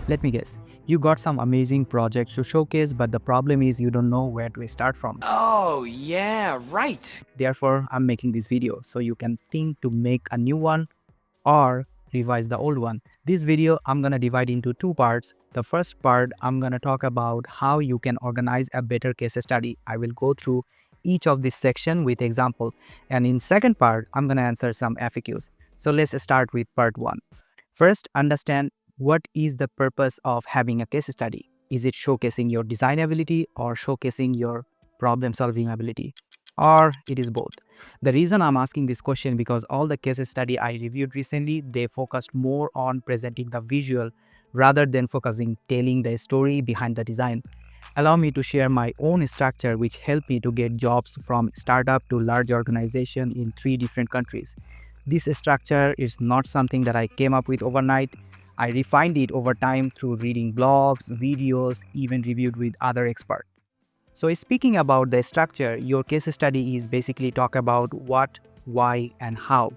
Let me guess. You got some amazing projects to showcase, but the problem is you don't know where to start from. Oh, yeah, right. Therefore, I'm making this video so you can think to make a new one or revise the old one. This video I'm gonna divide into two parts. The first part, I'm gonna talk about how you can organize a better case study. I will go through each of this section with example, and in second part I'm gonna answer some FAQs. So let's start with part 1. First, understand what is the purpose of having a case study. Is it showcasing your design ability or showcasing your problem solving ability, or it is both? The reason I'm asking this question because all the case study I reviewed recently, they focused more on presenting the visual rather than focusing telling the story behind the design. Allow me to share my own structure which helped me to get jobs from startup to large organization in 3 different countries. This structure is not something that I came up with overnight. I refined it over time through reading blogs, videos, even reviewed with other experts. So speaking about the structure, your case study is basically talk about what, why, and how,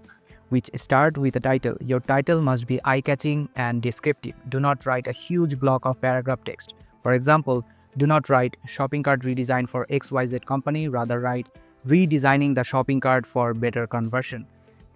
which start with a title. Your title must be eye-catching and descriptive. Do not write a huge block of paragraph text. For example, do not write shopping cart redesign for XYZ company, rather write redesigning the shopping cart for better conversion.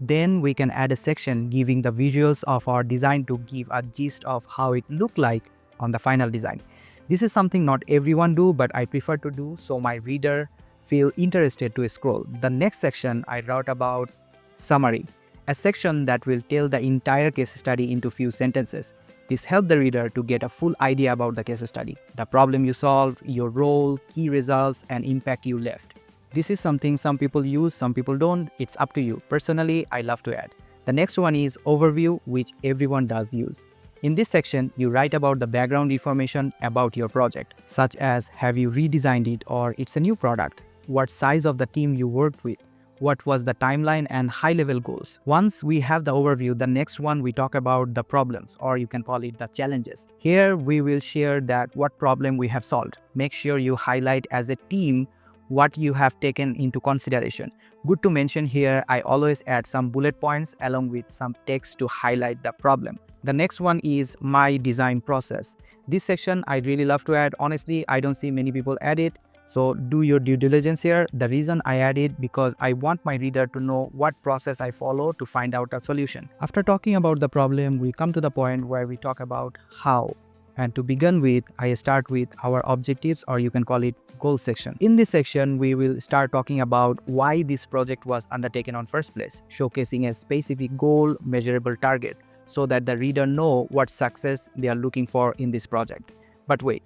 Then we can add a section giving the visuals of our design to give a gist of how it looked like on the final design. This is something not everyone do, but I prefer to do so my reader feel interested to scroll. The next section I wrote about summary, a section that will tell the entire case study into few sentences. This helps the reader to get a full idea about the case study, the problem you solved, your role, key results, and impact you left. This is something some people use, some people don't. It's up to you. Personally, I love to add. The next one is overview, which everyone does use. In this section, you write about the background information about your project, such as have you redesigned it or it's a new product, what size of the team you worked with, what was the timeline and high-level goals. Once we have the overview, the next one we talk about the problems, or you can call it the challenges. Here we will share that what problem we have solved. Make sure you highlight as a team what you have taken into consideration. Good to mention here, I always add some bullet points along with some text to highlight the problem. The next one is my design process. This section I really love to add. Honestly, I don't see many people add it. So do your due diligence here. The reason I add it because I want my reader to know what process I follow to find out a solution. After talking about the problem, we come to the point where we talk about how. And to begin with, I start with our objectives, or you can call it goal section. In this section, we will start talking about why this project was undertaken on first place, showcasing a specific goal, measurable target, so that the reader know what success they are looking for in this project. But wait,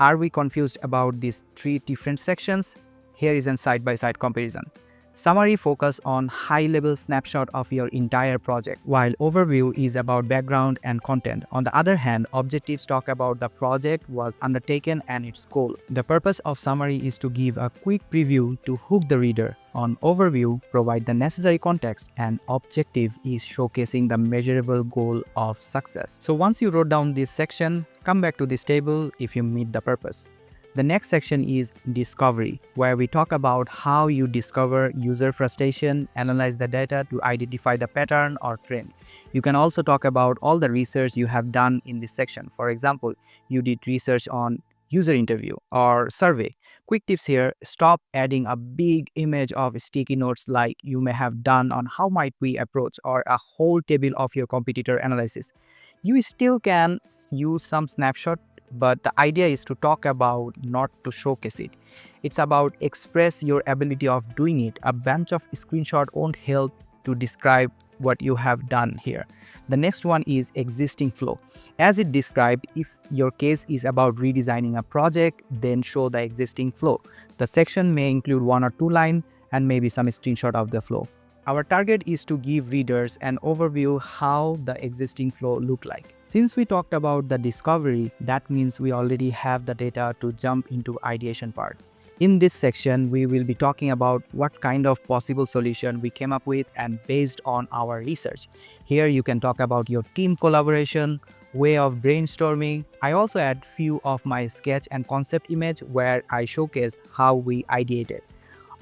are we confused about these 3 different sections? Here is a side-by-side comparison. Summary focus on high-level snapshot of your entire project, while overview is about background and content. On the other hand, objectives talk about the project was undertaken and its goal. The purpose of summary is to give a quick preview to hook the reader. On overview, provide the necessary context, and objective is showcasing the measurable goal of success. So once you wrote down this section, come back to this table if you meet the purpose. The next section is discovery, where we talk about how you discover user frustration, analyze the data to identify the pattern or trend. You can also talk about all the research you have done in this section. For example, you did research on user interview or survey. Quick tips here, stop adding a big image of sticky notes like you may have done on how might we approach or a whole table of your competitor analysis. You still can use some snapshot, but the idea is to talk about, not to showcase it. It's about express your ability of doing it. A bunch of screenshot won't help to describe what you have done here. The next one is existing flow. As it described, if your case is about redesigning a project, then show the existing flow. The section may include 1 or 2 lines and maybe some screenshot of the flow. Our target is to give readers an overview how the existing flow look like. Since we talked about the discovery, that means we already have the data to jump into ideation part. In this section, we will be talking about what kind of possible solution we came up with and based on our research. Here you can talk about your team collaboration, way of brainstorming. I also add few of my sketch and concept image where I showcase how we ideated.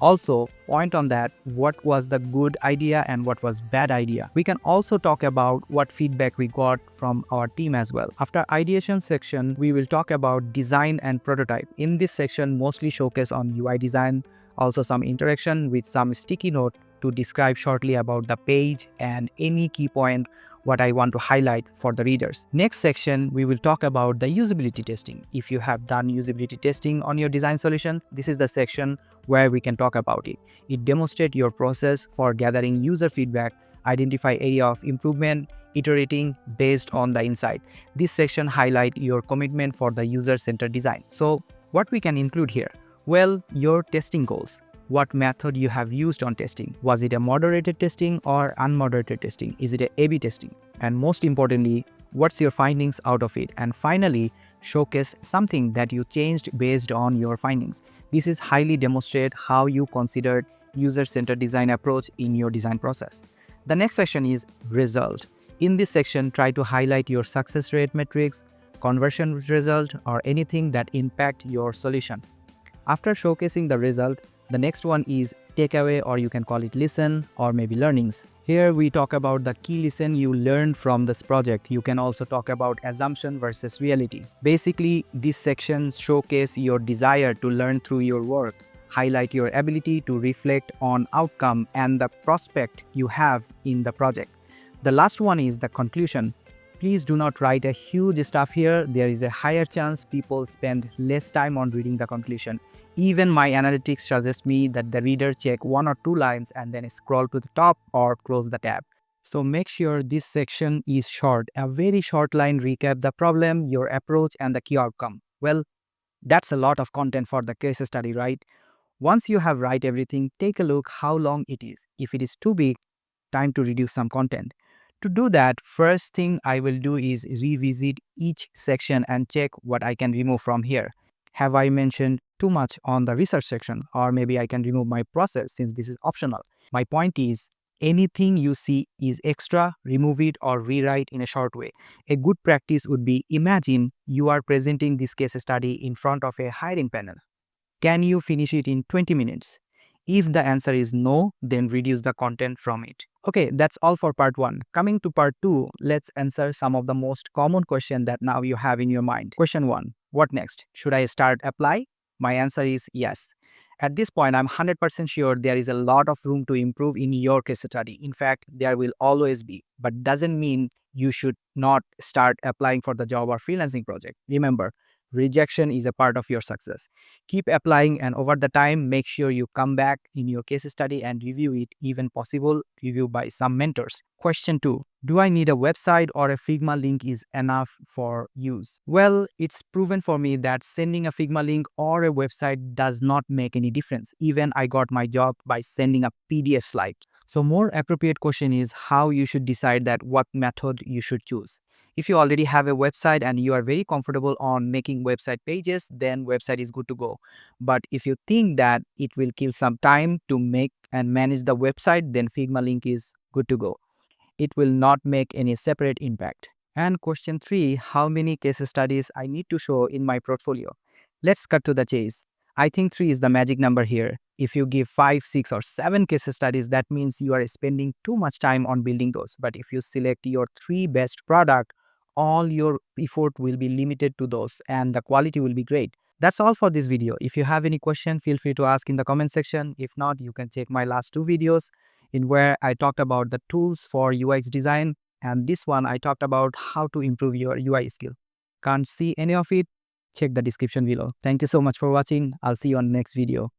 also point on that what was the good idea and what was bad idea. We can also talk about what feedback we got from our team as well. After ideation section, we will talk about design and prototype. In this section, mostly showcase on UI design, also some interaction with some sticky note to describe shortly about the page and any key point what I want to highlight for the readers. Next section, we will talk about the usability testing. If you have done usability testing on your design solution, this is the section where we can talk about it. It demonstrates your process for gathering user feedback, identify area of improvement, iterating based on the insight. This section highlight your commitment for the user-centered design. So what we can include here? Well, your testing goals. What method you have used on testing? Was it a moderated testing or unmoderated testing? Is it a A/B testing? And most importantly, what's your findings out of it? And finally, showcase something that you changed based on your findings. This is highly demonstrate how you considered user-centered design approach in your design process. The next section is result. In this section, try to highlight your success rate metrics, conversion result, or anything that impact your solution. After showcasing the result, the next one is takeaway, or you can call it lesson or maybe learnings. Here we talk about the key lesson you learned from this project. You can also talk about assumption versus reality. Basically, these sections showcase your desire to learn through your work, highlight your ability to reflect on outcome and the prospect you have in the project. The last one is the conclusion. Please do not write a huge stuff here. There is a higher chance people spend less time on reading the conclusion. Even my analytics suggest me that the reader check 1 or 2 lines and then scroll to the top or close the tab. So make sure this section is short. A very short line recap the problem, your approach, and the key outcome. Well, that's a lot of content for the case study, right? Once you have write everything, take a look how long it is. If it is too big, time to reduce some content. To do that, first thing I will do is revisit each section and check what I can remove from here. Have I mentioned too much on the research section? Or maybe I can remove my process since this is optional. My point is, anything you see is extra, remove it or rewrite in a short way. A good practice would be, imagine you are presenting this case study in front of a hiring panel. Can you finish it in 20 minutes? If the answer is no, then reduce the content from it. Okay, that's all for part 1. Coming to part 2, let's answer some of the most common questions that now you have in your mind. Question 1. What next? Should I start apply? My answer is yes. At this point, I'm 100% sure there is a lot of room to improve in your case study. In fact, there will always be, but doesn't mean you should not start applying for the job or freelancing project. Remember, rejection is a part of your success. Keep applying, and over the time, make sure you come back in your case study and review it, even possible review by some mentors. Question 2. Do I need a website or a Figma link is enough for use? Well, it's proven for me that sending a Figma link or a website does not make any difference. Even I got my job by sending a PDF slide. So more appropriate question is how you should decide that what method you should choose. If you already have a website and you are very comfortable on making website pages, then website is good to go. But if you think that it will kill some time to make and manage the website, then Figma link is good to go. It will not make any separate impact. And question 3, how many case studies I need to show in my portfolio? Let's cut to the chase. I think 3 is the magic number here. If you give 5, 6 or 7 case studies, that means you are spending too much time on building those. But if you select your 3 best product, all your effort will be limited to those and the quality will be great. That's all for this video. If you have any question, feel free to ask in the comment section. If not, you can check my last 2 videos in where I talked about the tools for UX design, and this one I talked about how to improve your UI skill. Can't see any of it? Check the description below. Thank you so much for watching. I'll see you on the next video.